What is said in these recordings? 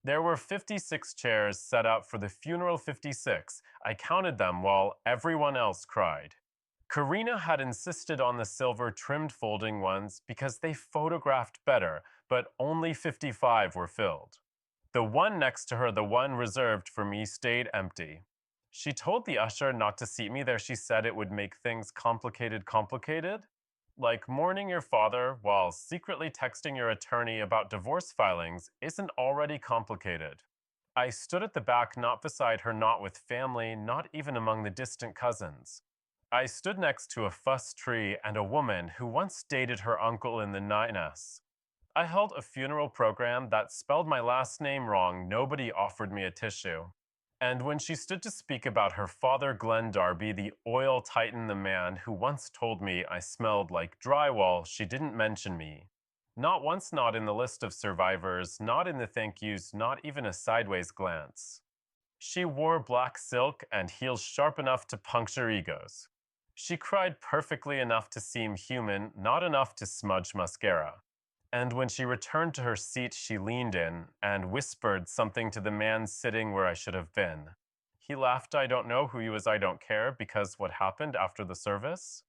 There were 56 chairs set up for the funeral 56. I counted them while everyone else cried. Karina had insisted on the silver trimmed folding ones because they photographed better, but only 55 were filled. The one next to her, the one reserved for me, stayed empty. She told the usher not to seat me there. She said it would make things complicated. Like mourning your father while secretly texting your attorney about divorce filings isn't already complicated. I stood at the back, not beside her, not with family, not even among the distant cousins. I stood next to a fuss tree and a woman who once dated her uncle in the 9s. I held a funeral program that spelled my last name wrong. Nobody offered me a tissue. And when she stood to speak about her father, Glenn Darby, the oil titan, the man who once told me I smelled like drywall, she didn't mention me. Not once, not in the list of survivors, not in the thank yous, not even a sideways glance. She wore black silk and heels sharp enough to puncture egos. She cried perfectly enough to seem human, not enough to smudge mascara. And when she returned to her seat, she leaned in and whispered something to the man sitting where I should have been. He laughed. I don't know who he was, I don't care, because what happened after the service?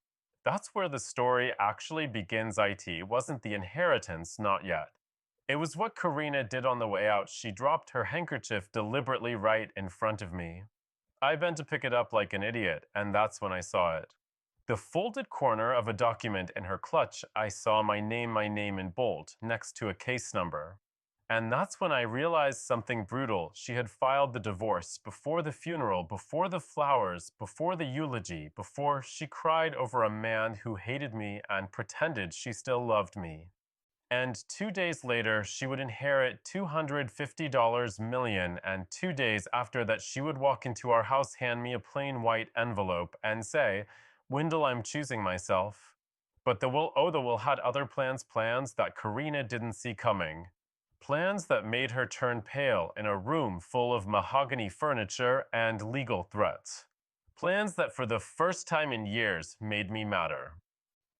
That's where the story actually begins. It wasn't the inheritance, not yet. It was what Karina did on the way out. She dropped her handkerchief deliberately right in front of me. I bent to pick it up like an idiot, and that's when I saw it. The folded corner of a document in her clutch, I saw my name in bold, next to a case number. And that's when I realized something brutal. She had filed the divorce before the funeral, before the flowers, before the eulogy, before she cried over a man who hated me and pretended she still loved me. And 2 days later, she would inherit $250 million, and 2 days after that, she would walk into our house, hand me a plain white envelope, and say, Wendell, I'm choosing myself. But the Will had other plans that Karina didn't see coming. Plans that made her turn pale in a room full of mahogany furniture and legal threats. Plans that for the first time in years made me madder.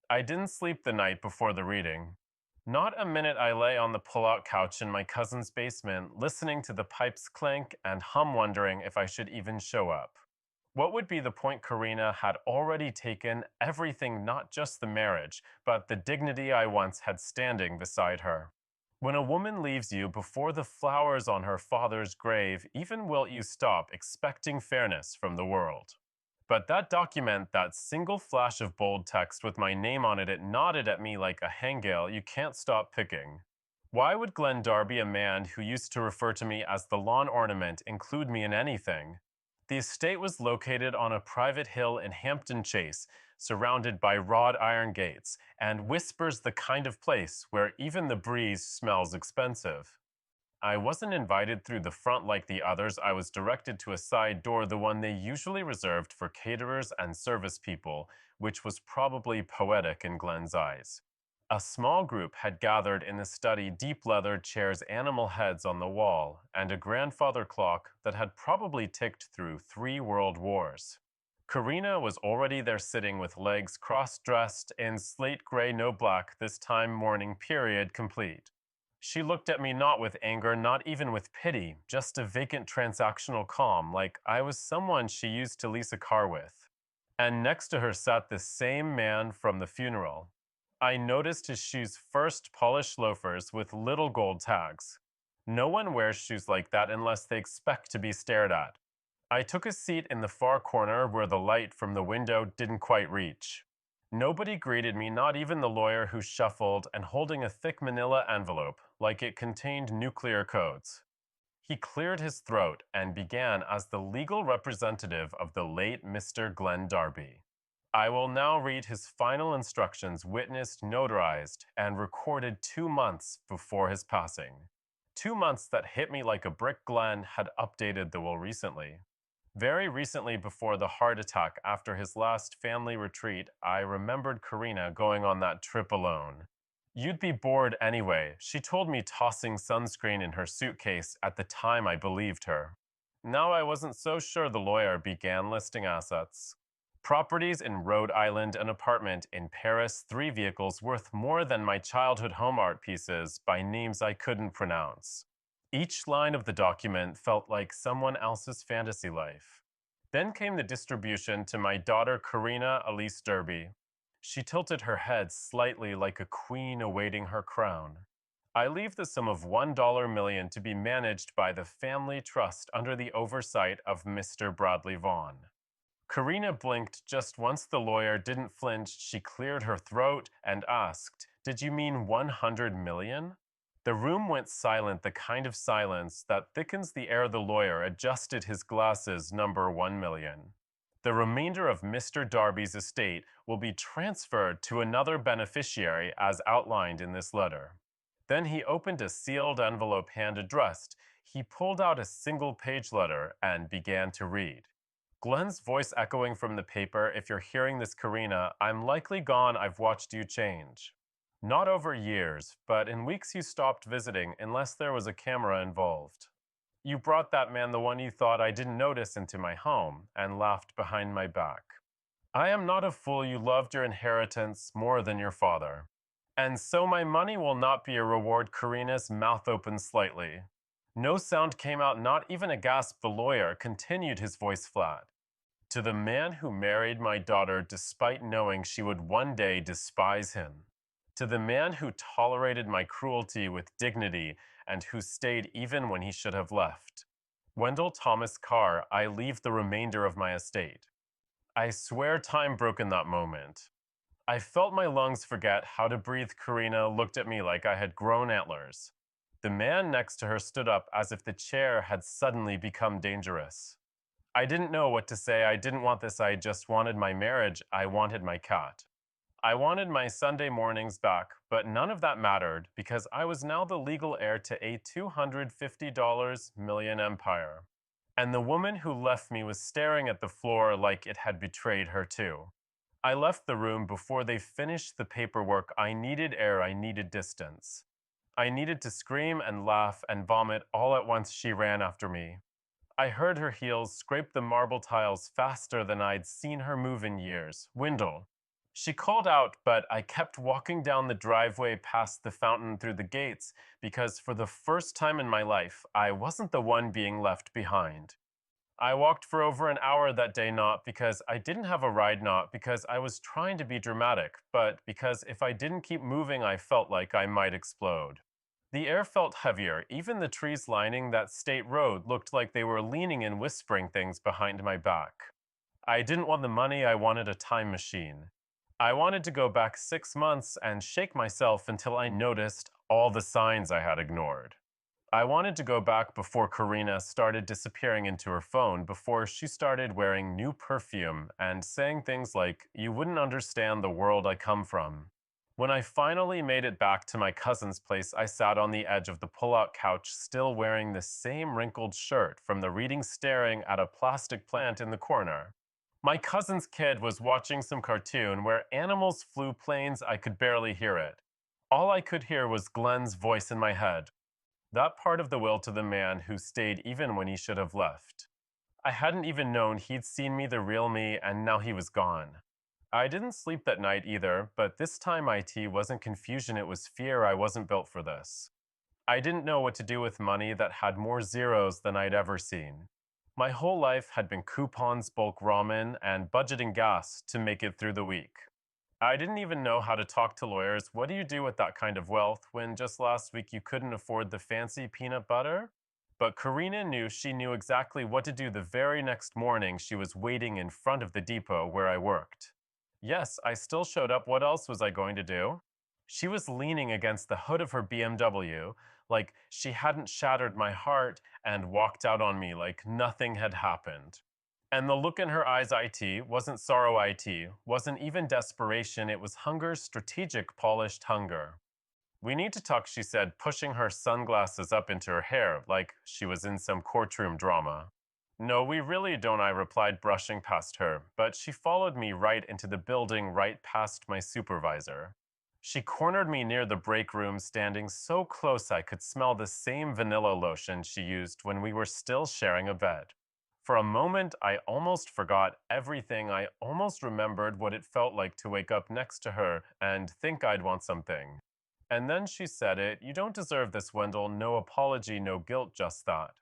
I didn't sleep the night before the reading. Not a minute. I lay on the pull-out couch in my cousin's basement, listening to the pipes clank and hum, wondering if I should even show up. What would be the point? Karina had already taken everything, not just the marriage, but the dignity I once had standing beside her. When a woman leaves you before the flowers on her father's grave, even will you stop expecting fairness from the world? But that document, that single flash of bold text with my name on it, it nodded at me like a hangale you can't stop picking. Why would Glenn Darby, a man who used to refer to me as the lawn ornament, include me in anything? The estate was located on a private hill in Hampton Chase, surrounded by wrought iron gates, and whispers the kind of place where even the breeze smells expensive. I wasn't invited through the front like the others. I was directed to a side door, the one they usually reserved for caterers and service people, which was probably poetic in Glenn's eyes. A small group had gathered in the study, deep leather chairs, animal heads on the wall, and a grandfather clock that had probably ticked through 3 world wars. Karina was already there, sitting with legs cross-dressed in slate gray, no black, this time mourning period complete. She looked at me not with anger, not even with pity, just a vacant transactional calm, like I was someone she used to lease a car with. And next to her sat the same man from the funeral. I noticed his shoes first, polished loafers with little gold tags. No one wears shoes like that unless they expect to be stared at. I took a seat in the far corner where the light from the window didn't quite reach. Nobody greeted me, not even the lawyer who shuffled and holding a thick manila envelope like it contained nuclear codes. He cleared his throat and began as the legal representative of the late Mr. Glenn Darby. I will now read his final instructions, witnessed, notarized, and recorded 2 months before his passing. 2 months that hit me like a brick. Glenn had updated the will recently. Very recently, before the heart attack after his last family retreat, I remembered Karina going on that trip alone. You'd be bored anyway, she told me, tossing sunscreen in her suitcase. At the time, I believed her. Now I wasn't so sure. The lawyer began listing assets. Properties in Rhode Island, an apartment in Paris, 3 vehicles worth more than my childhood home art pieces by names I couldn't pronounce. Each line of the document felt like someone else's fantasy life. Then came the distribution to my daughter Karina Elise Darby. She tilted her head slightly like a queen awaiting her crown. I leave the sum of $1 million to be managed by the family trust under the oversight of Mr. Bradley Vaughn. Karina blinked just once. The lawyer didn't flinch. She cleared her throat and asked, "Did you mean 100 million?" The room went silent, the kind of silence that thickens the air. The lawyer adjusted his glasses. Number 1 million. The remainder of Mr. Darby's estate will be transferred to another beneficiary as outlined in this letter. Then he opened a sealed envelope hand addressed. He pulled out a single-page letter and began to read. Glenn's voice echoing from the paper, "If you're hearing this, Karina, I'm likely gone. I've watched you change. Not over years, but in weeks you stopped visiting unless there was a camera involved. You brought that man, the one you thought I didn't notice, into my home and laughed behind my back. I am not a fool. You loved your inheritance more than your father. And so my money will not be a reward." Karina's mouth opened slightly. No sound came out, not even a gasp. The lawyer continued, his voice flat. "To the man who married my daughter despite knowing she would one day despise him. To the man who tolerated my cruelty with dignity and who stayed even when he should have left. Wendell Thomas Carr, I leave the remainder of my estate." I swear time broke in that moment. I felt my lungs forget how to breathe. Karina looked at me like I had grown antlers. The man next to her stood up as if the chair had suddenly become dangerous. I didn't know what to say. I didn't want this. I just wanted my marriage. I wanted my cat. I wanted my Sunday mornings back, but none of that mattered because I was now the legal heir to a $250 million empire. And the woman who left me was staring at the floor like it had betrayed her too. I left the room before they finished the paperwork. I needed air. I needed distance. I needed to scream and laugh and vomit all at once. She ran after me. I heard her heels scrape the marble tiles faster than I'd seen her move in years. "Wendell." She called out, but I kept walking down the driveway past the fountain through the gates because for the first time in my life, I wasn't the one being left behind. I walked for over an hour that day, not because I didn't have a ride, not because I was trying to be dramatic, but because if I didn't keep moving, I felt like I might explode. The air felt heavier. Even the trees lining that state road looked like they were leaning and whispering things behind my back. I didn't want the money. I wanted a time machine. I wanted to go back 6 months and shake myself until I noticed all the signs I had ignored. I wanted to go back before Karina started disappearing into her phone, before she started wearing new perfume and saying things like, "You wouldn't understand the world I come from." When I finally made it back to my cousin's place, I sat on the edge of the pull-out couch, still wearing the same wrinkled shirt from the reading, staring at a plastic plant in the corner. My cousin's kid was watching some cartoon where animals flew planes. I could barely hear it. All I could hear was Glenn's voice in my head. That part of the will to the man who stayed even when he should have left. I hadn't even known he'd seen me, the real me, and now he was gone. I didn't sleep that night either, but this time IT wasn't confusion, it was fear. I wasn't built for this. I didn't know what to do with money that had more zeros than I'd ever seen. My whole life had been coupons, bulk ramen, and budgeting gas to make it through the week. I didn't even know how to talk to lawyers. What do you do with that kind of wealth when just last week you couldn't afford the fancy peanut butter? But Karina knew. She knew exactly what to do. The very next morning, she was waiting in front of the depot where I worked. Yes, I still showed up. What else was I going to do? She was leaning against the hood of her BMW, like she hadn't shattered my heart, and walked out on me like nothing had happened. And the look in her eyes, IT, wasn't sorrow, IT, wasn't even desperation. It was hunger, strategic, polished hunger. "We need to talk," she said, pushing her sunglasses up into her hair like she was in some courtroom drama. "No, we really don't," I replied, brushing past her, but she followed me right into the building, right past my supervisor. She cornered me near the break room, standing so close I could smell the same vanilla lotion she used when we were still sharing a bed. For a moment, I almost forgot everything. I almost remembered what it felt like to wake up next to her and think I'd want something. And then she said it, "You don't deserve this, Wendell. No apology, no guilt, just that."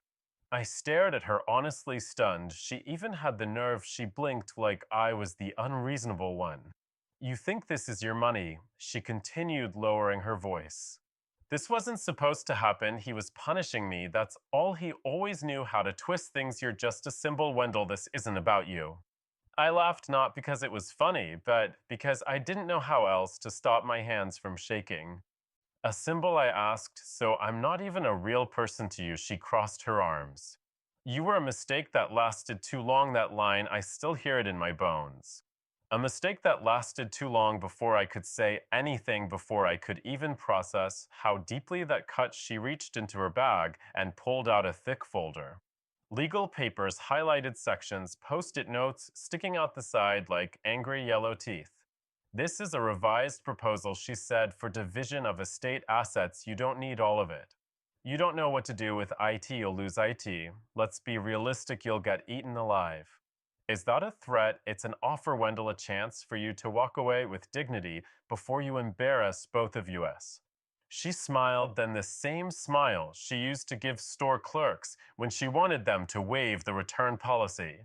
I stared at her, honestly stunned. She even had the nerve, she blinked like I was the unreasonable one. "You think this is your money," she continued, lowering her voice. "This wasn't supposed to happen. He was punishing me. That's all. He always knew how to twist things. You're just a symbol, Wendell. This isn't about you." I laughed not because it was funny, but because I didn't know how else to stop my hands from shaking. "A symbol?" I asked. "So I'm not even a real person to you?" She crossed her arms. "You were a mistake that lasted too long." That line, I still hear it in my bones. A mistake that lasted too long before I could say anything, before I could even process how deeply that cut. She reached into her bag and pulled out a thick folder. Legal papers, highlighted sections, post-it notes sticking out the side like angry yellow teeth. "This is a revised proposal," she said, "for division of estate assets. You don't need all of it. You don't know what to do with IT. You'll lose IT. Let's be realistic. You'll get eaten alive." Is that a threat? It's an offer, Wendell, a chance for you to walk away with dignity before you embarrass both of us. She smiled, then the same smile she used to give store clerks when she wanted them to waive the return policy.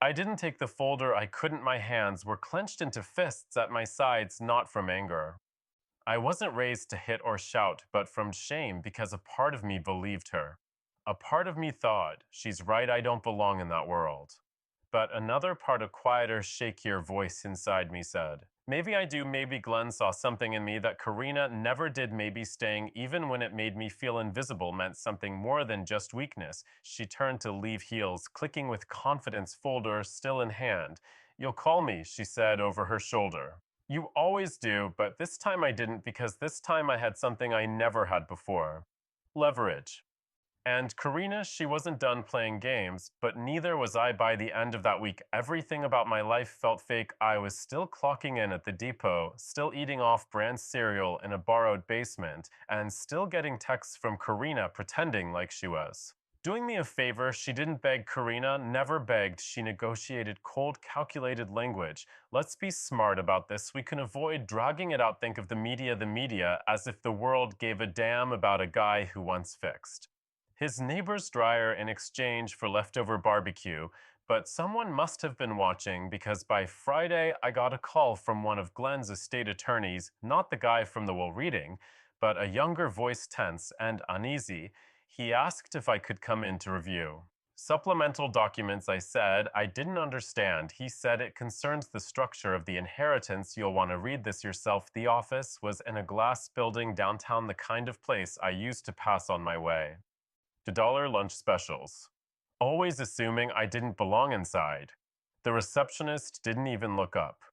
I didn't take the folder. I couldn't. My hands were clenched into fists at my sides, not from anger. I wasn't raised to hit or shout, but from shame, because a part of me believed her. A part of me thought, "She's right, I don't belong in that world." But another part, a quieter, shakier voice inside me said, "Maybe I do. Maybe Glenn saw something in me that Karina never did. Maybe staying, even when it made me feel invisible, meant something more than just weakness." She turned to leave, heels clicking with confidence, folder still in hand. "You'll call me," she said over her shoulder. "You always do, but this time I didn't, because this time I had something I never had before. Leverage." And Karina, she wasn't done playing games, but neither was I. By the end of that week, everything about my life felt fake. I was still clocking in at the depot, still eating off-brand cereal in a borrowed basement, and still getting texts from Karina pretending like she was doing me a favor. She didn't beg. Karina never begged. She negotiated cold, calculated language. "Let's be smart about this. We can avoid dragging it out." Think of the media, as if the world gave a damn about a guy who once fixed his neighbor's dryer in exchange for leftover barbecue. But someone must have been watching, because by Friday I got a call from one of Glenn's estate attorneys, not the guy from the will reading, but a younger voice, tense and uneasy. He asked if I could come in to review supplemental documents. I said I didn't understand. He said, "It concerns the structure of the inheritance. You'll want to read this yourself." The office was in a glass building downtown, the kind of place I used to pass on my way to dollar lunch specials, always assuming I didn't belong inside. The receptionist didn't even look up.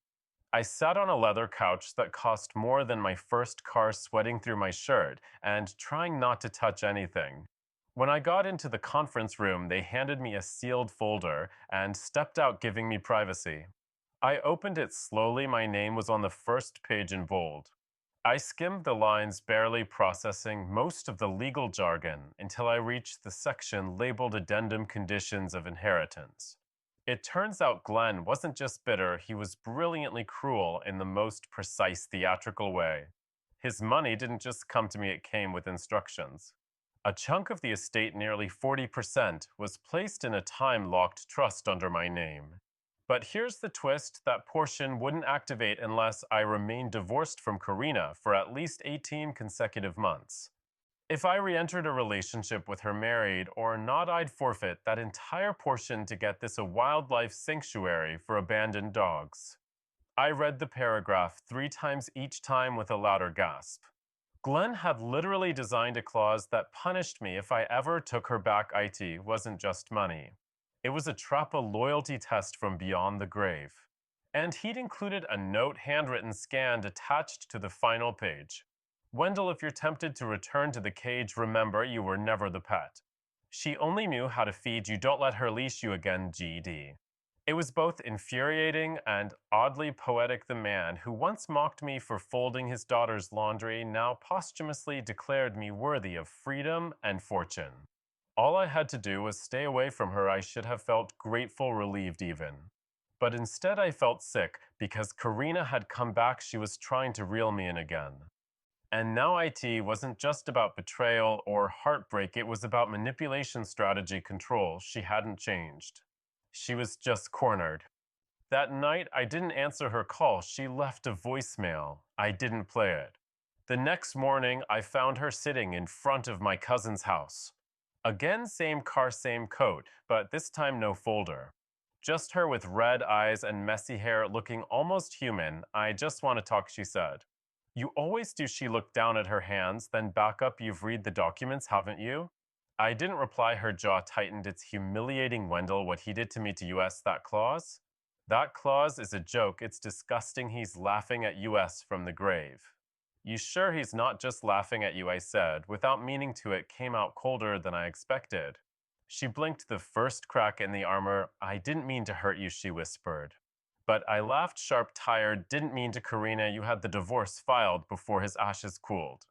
I sat on a leather couch that cost more than my first car, sweating through my shirt and trying not to touch anything. When I got into the conference room, they handed me a sealed folder and stepped out, giving me privacy. I opened it slowly. My name was on the first page in bold. I skimmed the lines, barely processing most of the legal jargon, until I reached the section labeled Addendum Conditions of Inheritance. It turns out Glenn wasn't just bitter, he was brilliantly cruel in the most precise, theatrical way. His money didn't just come to me, it came with instructions. A chunk of the estate, nearly 40%, was placed in a time-locked trust under my name. But here's the twist: that portion wouldn't activate unless I remained divorced from Karina for at least 18 consecutive months. If I re-entered a relationship with her, married or not, I'd forfeit that entire portion to get this, a wildlife sanctuary for abandoned dogs. I read the paragraph 3 times, each time with a louder gasp. Glenn had literally designed a clause that punished me if I ever took her back. It wasn't just money. It was a trap, a loyalty test from beyond the grave. And he'd included a note, handwritten, scanned, attached to the final page. "Wendell, if you're tempted to return to the cage, remember you were never the pet. She only knew how to feed you. Don't let her leash you again, GD." It was both infuriating and oddly poetic. The man who once mocked me for folding his daughter's laundry now posthumously declared me worthy of freedom and fortune. All I had to do was stay away from her. I should have felt grateful, relieved even. But instead I felt sick, because Karina had come back. She was trying to reel me in again. And now IT wasn't just about betrayal or heartbreak, it was about manipulation strategy control. She hadn't changed. She was just cornered. That night, I didn't answer her call. She left a voicemail. I didn't play it. The next morning, I found her sitting in front of my cousin's house. Again, same car, same coat, but this time no folder. Just her with red eyes and messy hair looking almost human. I just want to talk, she said. You always do. She looked down at her hands, then back up. You've read the documents, haven't you? I didn't reply. Her jaw tightened. It's humiliating, Wendell, what he did to me to US, that clause. That clause is a joke. It's disgusting. He's laughing at US from the grave. You sure he's not just laughing at you? I said. Without meaning to, it came out colder than I expected. She blinked the first crack in the armor. I didn't mean to hurt you, she whispered. But I laughed sharp, tired. Didn't mean to, Karina. You had the divorce filed before his ashes cooled.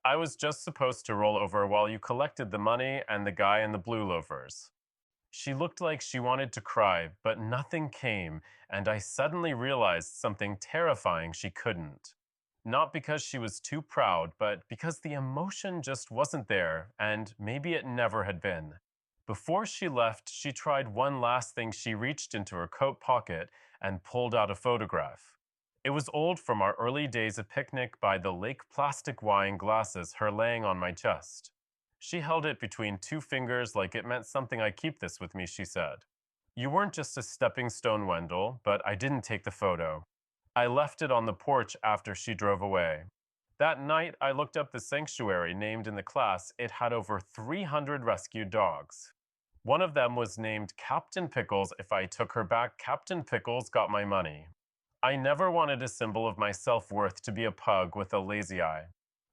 I was just supposed to roll over while you collected the money and the guy in the blue loafers. She looked like she wanted to cry, but nothing came, and I suddenly realized something terrifying: she couldn't. Not because she was too proud, but because the emotion just wasn't there, and maybe it never had been. Before she left, she tried one last thing. She reached into her coat pocket and pulled out a photograph. It was old, from our early days, a picnic by the lake, plastic wine glasses, her laying on my chest. She held it between two fingers like it meant something. I keep this with me, she said. You weren't just a stepping stone, Wendell, but I didn't take the photo. I left it on the porch after she drove away. That night, I looked up the sanctuary named in the class. It had over 300 rescued dogs. One of them was named Captain Pickles. If I took her back, Captain Pickles got my money. I never wanted a symbol of my self-worth to be a pug with a lazy eye.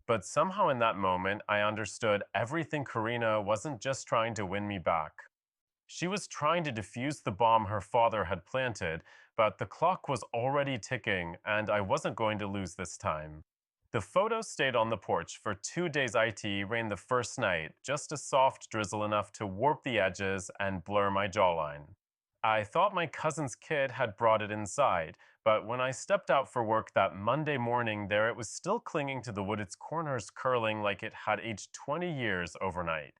But somehow in that moment, I understood everything. Karina wasn't just trying to win me back. She was trying to defuse the bomb her father had planted, but the clock was already ticking, and I wasn't going to lose this time. The photo stayed on the porch for 2 days. It rained the first night, just a soft drizzle enough to warp the edges and blur my jawline. I thought my cousin's kid had brought it inside, but when I stepped out for work that Monday morning, there it was, still clinging to the wood, its corners curling like it had aged 20 years overnight.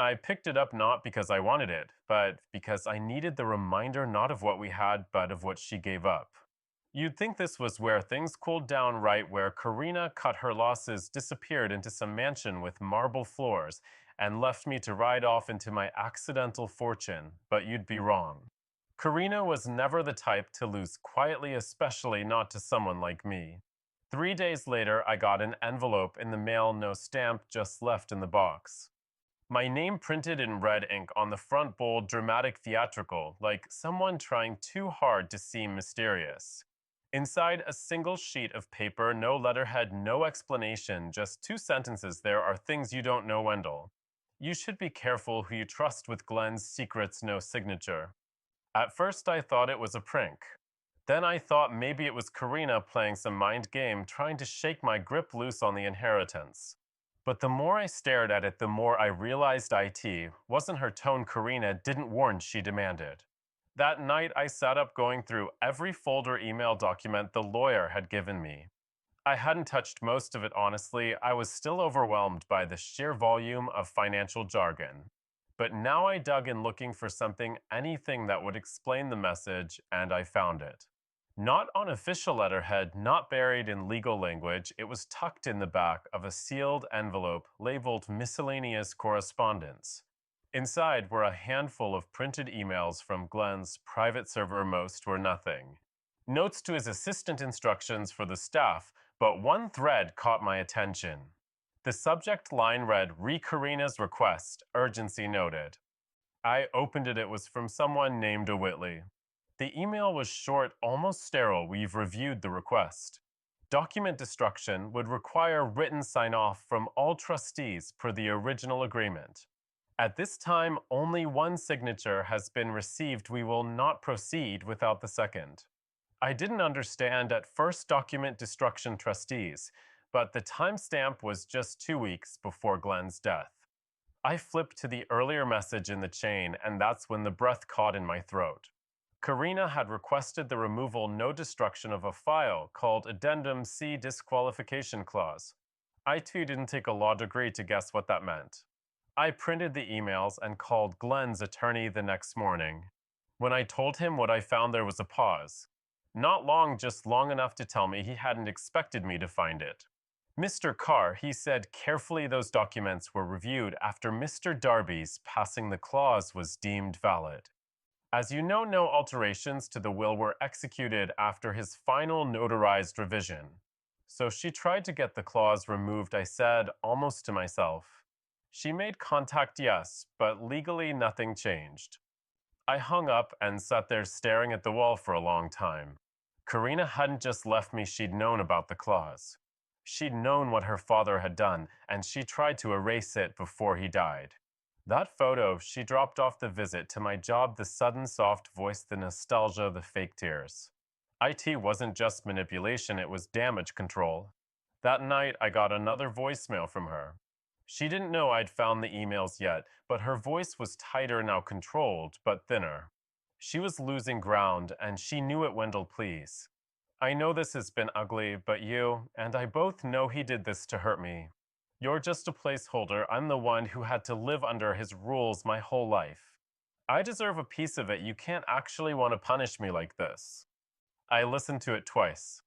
I picked it up not because I wanted it, but because I needed the reminder, not of what we had, but of what she gave up. You'd think this was where things cooled down, right? Where Karina cut her losses, disappeared into some mansion with marble floors, and left me to ride off into my accidental fortune. But you'd be wrong. Karina was never the type to lose quietly, especially not to someone like me. 3 days later, I got an envelope in the mail, no stamp, just left in the box. My name printed in red ink on the front, bold, dramatic, theatrical, like someone trying too hard to seem mysterious. Inside, a single sheet of paper, no letterhead, no explanation, just 2 sentences. There are things you don't know, Wendell. You should be careful who you trust with Glenn's secrets, no signature. At first, I thought it was a prank. Then I thought maybe it was Karina playing some mind game, trying to shake my grip loose on the inheritance. But the more I stared at it, the more I realized it wasn't her tone. Karina didn't warn, she demanded. That night, I sat up going through every folder, email document the lawyer had given me. I hadn't touched most of it, honestly. I was still overwhelmed by the sheer volume of financial jargon. But now I dug in, looking for something, anything that would explain the message, and I found it. Not on official letterhead, not buried in legal language. It was tucked in the back of a sealed envelope labeled miscellaneous correspondence. Inside were a handful of printed emails from Glenn's private server. Most were nothing. Notes to his assistant, instructions for the staff, but one thread caught my attention. The subject line read, Karina's request, urgency noted. I opened it. It was from someone named Whitley. The email was short, almost sterile. We've reviewed the request. Document destruction would require written sign-off from all trustees per the original agreement. At this time, only one signature has been received. We will not proceed without the second. I didn't understand at first. Document destruction trustees, but the timestamp was just 2 weeks before Glenn's death. I flipped to the earlier message in the chain, and that's when the breath caught in my throat. Karina had requested the removal, no destruction, of a file called Addendum C Disqualification Clause. I too didn't take a law degree to guess what that meant. I printed the emails and called Glenn's attorney the next morning. When I told him what I found, there was a pause. Not long, just long enough to tell me he hadn't expected me to find it. Mr. Carr, he said carefully those documents were reviewed after Mr. Darby's passing the clause was deemed valid. As you know, no alterations to the will were executed after his final notarized revision. So she tried to get the clause removed, I said, almost to myself. She made contact, yes, but legally nothing changed. I hung up and sat there staring at the wall for a long time. Karina hadn't just left me, she'd known about the clause. She'd known what her father had done, and she tried to erase it before he died. That photo, she dropped off the visit to my job, the sudden soft voice, the nostalgia, the fake tears. IT wasn't just manipulation, it was damage control. That night, I got another voicemail from her. She didn't know I'd found the emails yet, but her voice was tighter now, controlled, but thinner. She was losing ground, and she knew it, Wendell, please. I know this has been ugly, but you and I both know he did this to hurt me. You're just a placeholder. I'm the one who had to live under his rules my whole life. I deserve a piece of it. You can't actually want to punish me like this. I listened to it twice.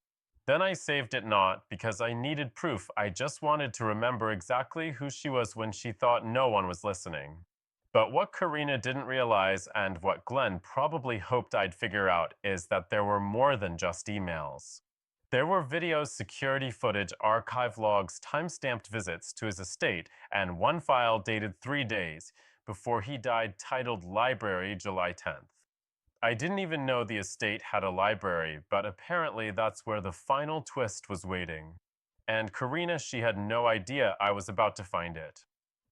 Then I saved it, not because I needed proof. I just wanted to remember exactly who she was when she thought no one was listening. But what Karina didn't realize, and what Glenn probably hoped I'd figure out, is that there were more than just emails. There were videos, security footage, archive logs, time-stamped visits to his estate, and one file dated 3 days before he died titled Library, July 10th. I didn't even know the estate had a library, but apparently that's where the final twist was waiting. And Karina, she had no idea I was about to find it.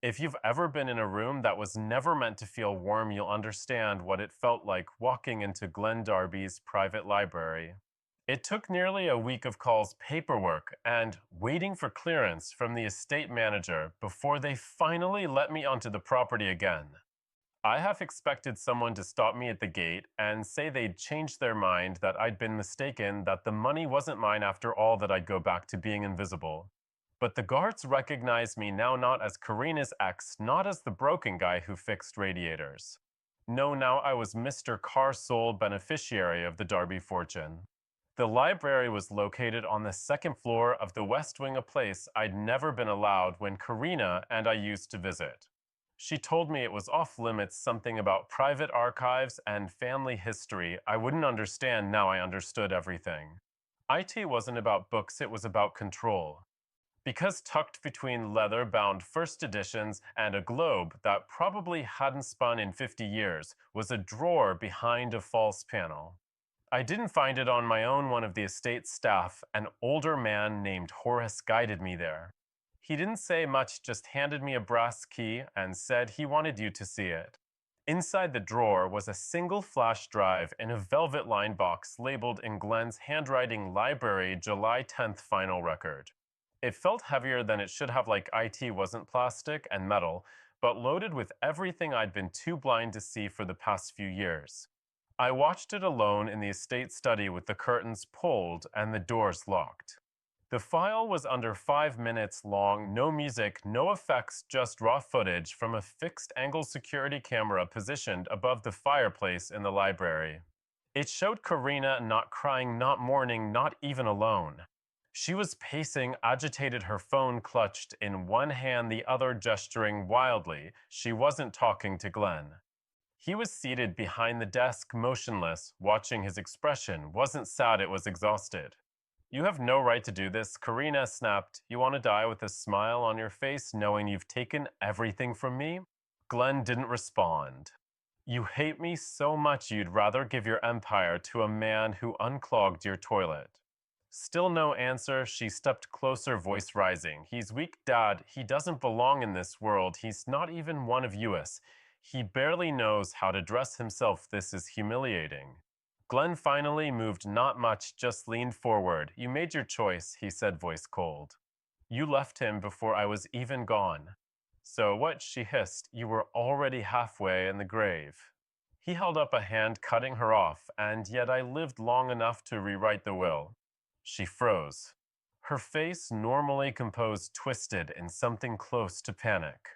If you've ever been in a room that was never meant to feel warm, you'll understand what it felt like walking into Glenn Darby's private library. It took nearly a week of calls, paperwork, and waiting for clearance from the estate manager before they finally let me onto the property again. I half expected someone to stop me at the gate and say they'd changed their mind, that I'd been mistaken, that the money wasn't mine after all, that I'd go back to being invisible. But the guards recognized me now not as Karina's ex, not as the broken guy who fixed radiators. No, now I was Mr. Carr's sole beneficiary of the Darby fortune. The library was located on the second floor of the west wing, a place I'd never been allowed when Karina and I used to visit. She told me it was off limits, something about private archives and family history. I wouldn't understand, now I understood everything. IT wasn't about books, it was about control. Because tucked between leather-bound first editions and a globe that probably hadn't spun in 50 years was a drawer behind a false panel. I didn't find it on my own. One of the estate staff, an older man named Horace, guided me there. He didn't say much, just handed me a brass key and said he wanted you to see it. Inside the drawer was a single flash drive in a velvet-lined box labeled in Glenn's handwriting, Library, July 10th final record. It felt heavier than it should have, like IT wasn't plastic and metal, but loaded with everything I'd been too blind to see for the past few years. I watched it alone in the estate study with the curtains pulled and the doors locked. The file was under 5 minutes long, no music, no effects, just raw footage from a fixed-angle security camera positioned above the fireplace in the library. It showed Karina not crying, not mourning, not even alone. She was pacing, agitated, her phone clutched in one hand, the other gesturing wildly. She wasn't talking to Glenn. He was seated behind the desk, motionless, watching his expression. Wasn't sad, it was exhausted. You have no right to do this, Karina snapped. You want to die with a smile on your face, knowing you've taken everything from me? Glenn didn't respond. You hate me so much you'd rather give your empire to a man who unclogged your toilet. Still no answer. She stepped closer, voice rising. He's weak, Dad. He doesn't belong in this world. He's not even one of us. He barely knows how to dress himself. This is humiliating. Glenn finally moved, not much, just leaned forward. You made your choice, he said, voice cold. You left him before I was even gone. So what? She hissed. You were already halfway in the grave. He held up a hand, cutting her off, and yet I lived long enough to rewrite the will. She froze. Her face, normally composed, twisted in something close to panic.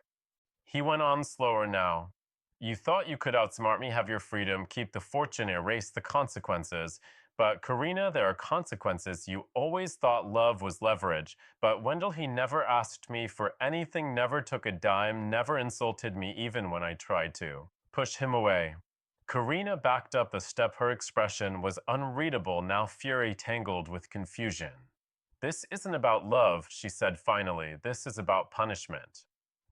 He went on slower now. You thought you could outsmart me, have your freedom, keep the fortune, erase the consequences. But Karina, there are consequences. You always thought love was leverage. But Wendell, he never asked me for anything, never took a dime, never insulted me even when I tried to. Push him away. Karina backed up a step. Her expression was unreadable, now fury tangled with confusion. This isn't about love, she said finally. This is about punishment.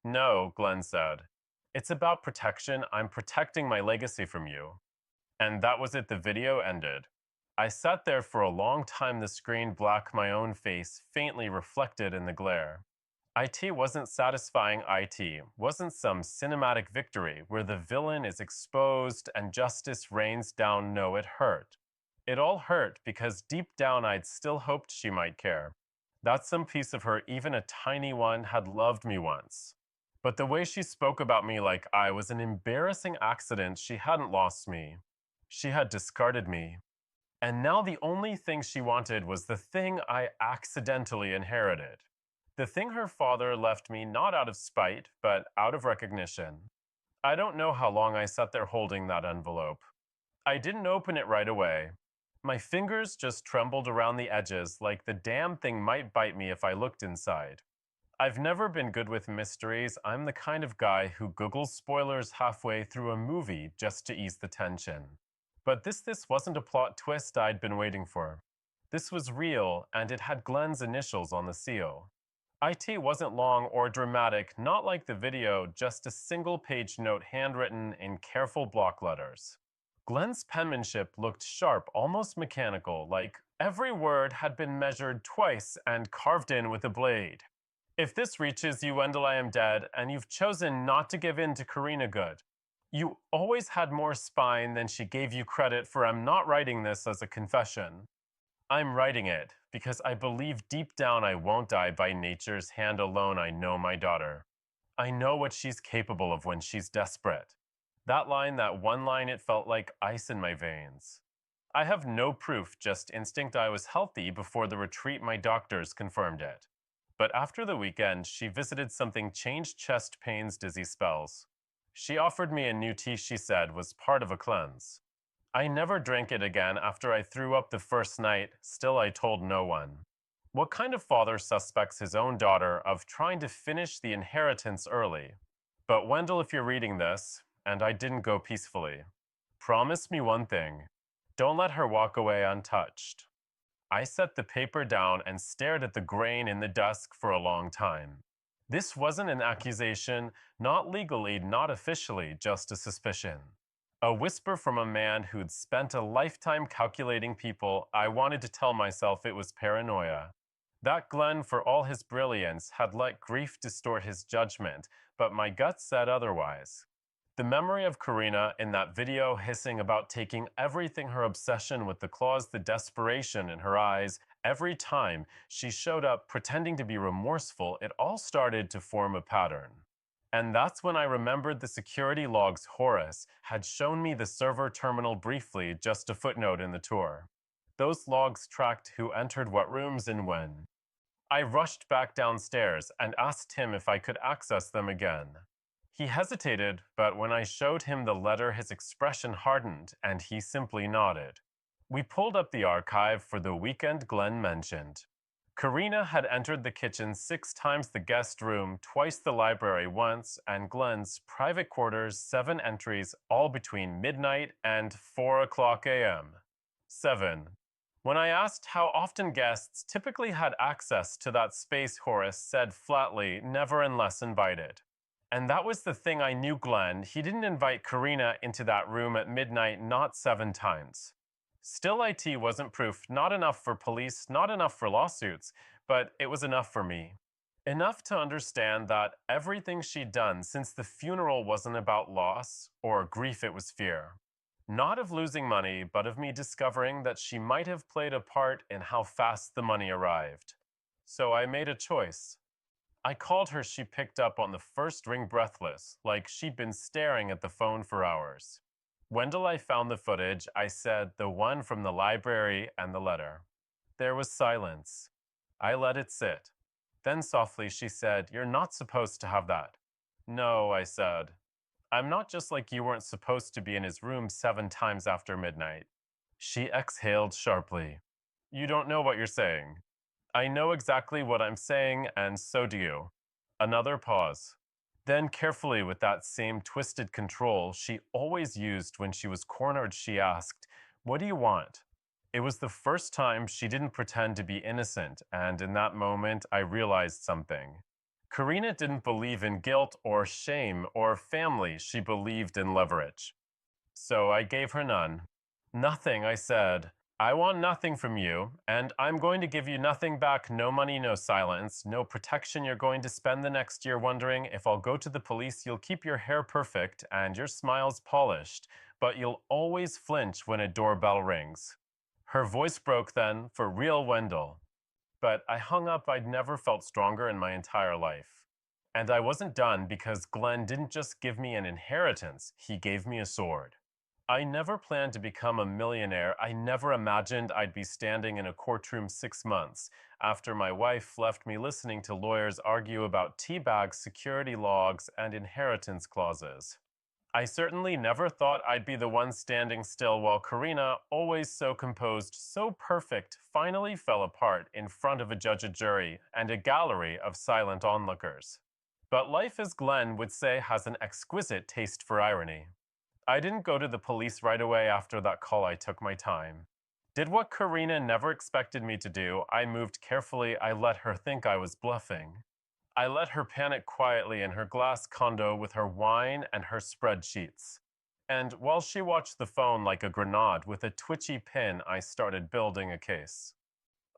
No, Glenn said. It's about protection. I'm protecting my legacy from you. And that was it. The video ended. I sat there for a long time, the screen black, my own face faintly reflected in the glare. IT wasn't satisfying. IT wasn't some cinematic victory where the villain is exposed and justice rains down. No, it hurt. It all hurt because deep down I'd still hoped she might care. That some piece of her, even a tiny one, had loved me once. But the way she spoke about me like I was an embarrassing accident, she hadn't lost me. She had discarded me. And now the only thing she wanted was the thing I accidentally inherited. The thing her father left me not out of spite, but out of recognition. I don't know how long I sat there holding that envelope. I didn't open it right away. My fingers just trembled around the edges like the damn thing might bite me if I looked inside. I've never been good with mysteries. I'm the kind of guy who Googles spoilers halfway through a movie just to ease the tension. But this wasn't a plot twist I'd been waiting for. This was real, and it had Glenn's initials on the seal. IT wasn't long or dramatic, not like the video, just a single-page note handwritten in careful block letters. Glenn's penmanship looked sharp, almost mechanical, like every word had been measured twice and carved in with a blade. If this reaches you, Wendell, I am dead, and you've chosen not to give in to Karina Good. You always had more spine than she gave you credit for. I'm not writing this as a confession. I'm writing it because I believe deep down I won't die by nature's hand alone. I know my daughter. I know what she's capable of when she's desperate. That line, that one line, it felt like ice in my veins. I have no proof, just instinct. I was healthy before the retreat. My doctors confirmed it. But after the weekend, she visited something changed chest pains, dizzy spells. She offered me a new tea she said was part of a cleanse. I never drank it again after I threw up the first night. Still, I told no one. What kind of father suspects his own daughter of trying to finish the inheritance early? But Wendell, if you're reading this, and I didn't go peacefully, promise me one thing. Don't let her walk away untouched. I set the paper down and stared at the grain in the dusk for a long time. This wasn't an accusation, not legally, not officially, just a suspicion. A whisper from a man who'd spent a lifetime calculating people. I wanted to tell myself it was paranoia. That Glenn, for all his brilliance, had let grief distort his judgment, but my gut said otherwise. The memory of Karina in that video hissing about taking everything, her obsession with the claws, the desperation in her eyes, every time she showed up pretending to be remorseful, it all started to form a pattern. And that's when I remembered the security logs. Horace had shown me the server terminal briefly, just a footnote in the tour. Those logs tracked who entered what rooms and when. I rushed back downstairs and asked him if I could access them again. He hesitated, but when I showed him the letter, his expression hardened, and he simply nodded. We pulled up the archive for the weekend Glenn mentioned. Karina had entered the kitchen 6 times, the guest room twice, the library once, and Glenn's private quarters 7 entries, all between midnight and 4 o'clock a.m. 7. When I asked how often guests typically had access to that space, Horace said flatly, never unless invited. And that was the thing I knew Glenn. He didn't invite Karina into that room at midnight, not 7 times. Still, IT wasn't proof, not enough for police, not enough for lawsuits, but it was enough for me. Enough to understand that everything she'd done since the funeral wasn't about loss or grief, it was fear. Not of losing money, but of me discovering that she might have played a part in how fast the money arrived. So I made a choice. I called her. She picked up on the first ring, breathless, like she'd been staring at the phone for hours. Wendell, I found the footage. I said the one from the library and the letter. There was silence. I let it sit. Then softly she said, "You're not supposed to have that." "No," I said. "I'm not just like you weren't supposed to be in his room 7 times after midnight." She exhaled sharply. "You don't know what you're saying." "I know exactly what I'm saying, and so do you." Another pause. Then, carefully, with that same twisted control she always used when she was cornered, she asked, "What do you want?" It was the first time she didn't pretend to be innocent, and in that moment, I realized something. Karina didn't believe in guilt or shame or family, she believed in leverage. So I gave her none. "Nothing," I said. "I want nothing from you, and I'm going to give you nothing back. No money, no silence, no protection. You're going to spend the next year wondering if I'll go to the police. You'll keep your hair perfect and your smiles polished, but you'll always flinch when a doorbell rings." Her voice broke then, for real, Wendell. But I hung up. I'd never felt stronger in my entire life. And I wasn't done, because Glenn didn't just give me an inheritance, he gave me a sword. I never planned to become a millionaire. I never imagined I'd be standing in a courtroom 6 months after my wife left me listening to lawyers argue about teabags, security logs, and inheritance clauses. I certainly never thought I'd be the one standing still while Karina, always so composed, so perfect, finally fell apart in front of a judge, a jury, and a gallery of silent onlookers. But life, as Glenn would say, has an exquisite taste for irony. I didn't go to the police right away after that call. I took my time. Did what Karina never expected me to do. I moved carefully. I let her think I was bluffing. I let her panic quietly in her glass condo with her wine and her spreadsheets. And while she watched the phone like a grenade with a twitchy pin, I started building a case.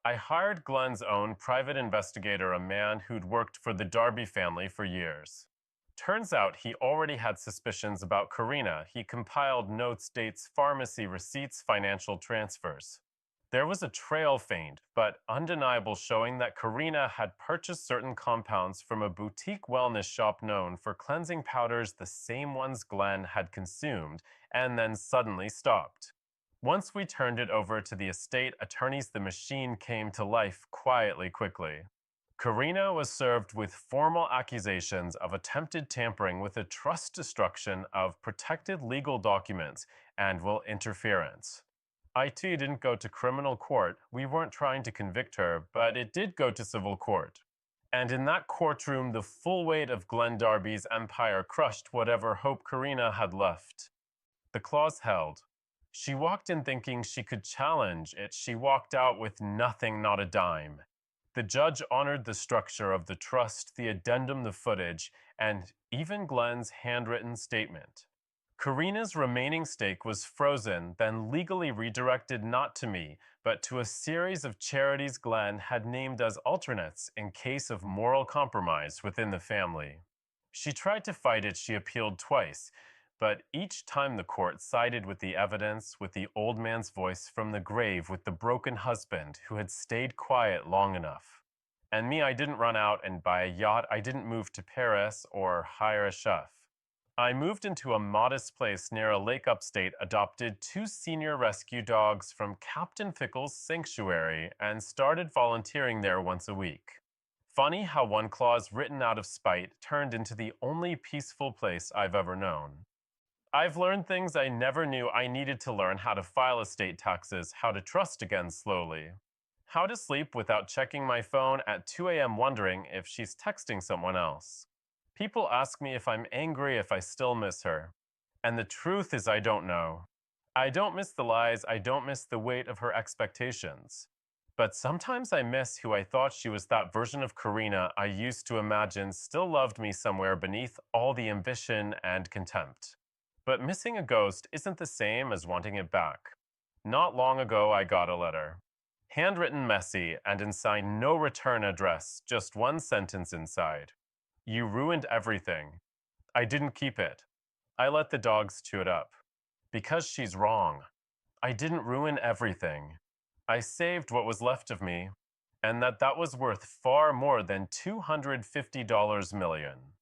I hired Glenn's own private investigator, a man who'd worked for the Darby family for years. Turns out he already had suspicions about Karina. He compiled notes, dates, pharmacy receipts, financial transfers. There was a trail, faint but undeniable, showing that Karina had purchased certain compounds from a boutique wellness shop known for cleansing powders, the same ones Glenn had consumed, and then suddenly stopped. Once we turned it over to the estate attorneys, the machine came to life quietly, quickly. Karina was served with formal accusations of attempted tampering with a trust, destruction of protected legal documents, and will interference. IT didn't go to criminal court. We weren't trying to convict her, but it did go to civil court. And in that courtroom, the full weight of Glenn Darby's empire crushed whatever hope Karina had left. The clause held. She walked in thinking she could challenge it. She walked out with nothing, not a dime. The judge honored the structure of the trust, the addendum, the footage, and even Glenn's handwritten statement. Karina's remaining stake was frozen, then legally redirected not to me, but to a series of charities Glenn had named as alternates in case of moral compromise within the family. She tried to fight it. She appealed twice, but each time the court sided with the evidence, with the old man's voice from the grave, with the broken husband who had stayed quiet long enough. And me, I didn't run out and buy a yacht. I didn't move to Paris or hire a chef. I moved into a modest place near a lake upstate, adopted 2 senior rescue dogs from Captain Fickle's sanctuary, and started volunteering there once a week. Funny how one clause written out of spite turned into the only peaceful place I've ever known. I've learned things I never knew I needed to learn: how to file estate taxes, how to trust again slowly, how to sleep without checking my phone at 2 a.m. wondering if she's texting someone else. People ask me if I'm angry, if I still miss her. And the truth is, I don't know. I don't miss the lies. I don't miss the weight of her expectations. But sometimes I miss who I thought she was. That version of Karina I used to imagine still loved me somewhere beneath all the ambition and contempt. But missing a ghost isn't the same as wanting it back. Not long ago, I got a letter. Handwritten, messy, and inside no return address, just one sentence inside. "You ruined everything." I didn't keep it. I let the dogs chew it up. Because she's wrong. I didn't ruin everything. I saved what was left of me, and that was worth far more than $250 million.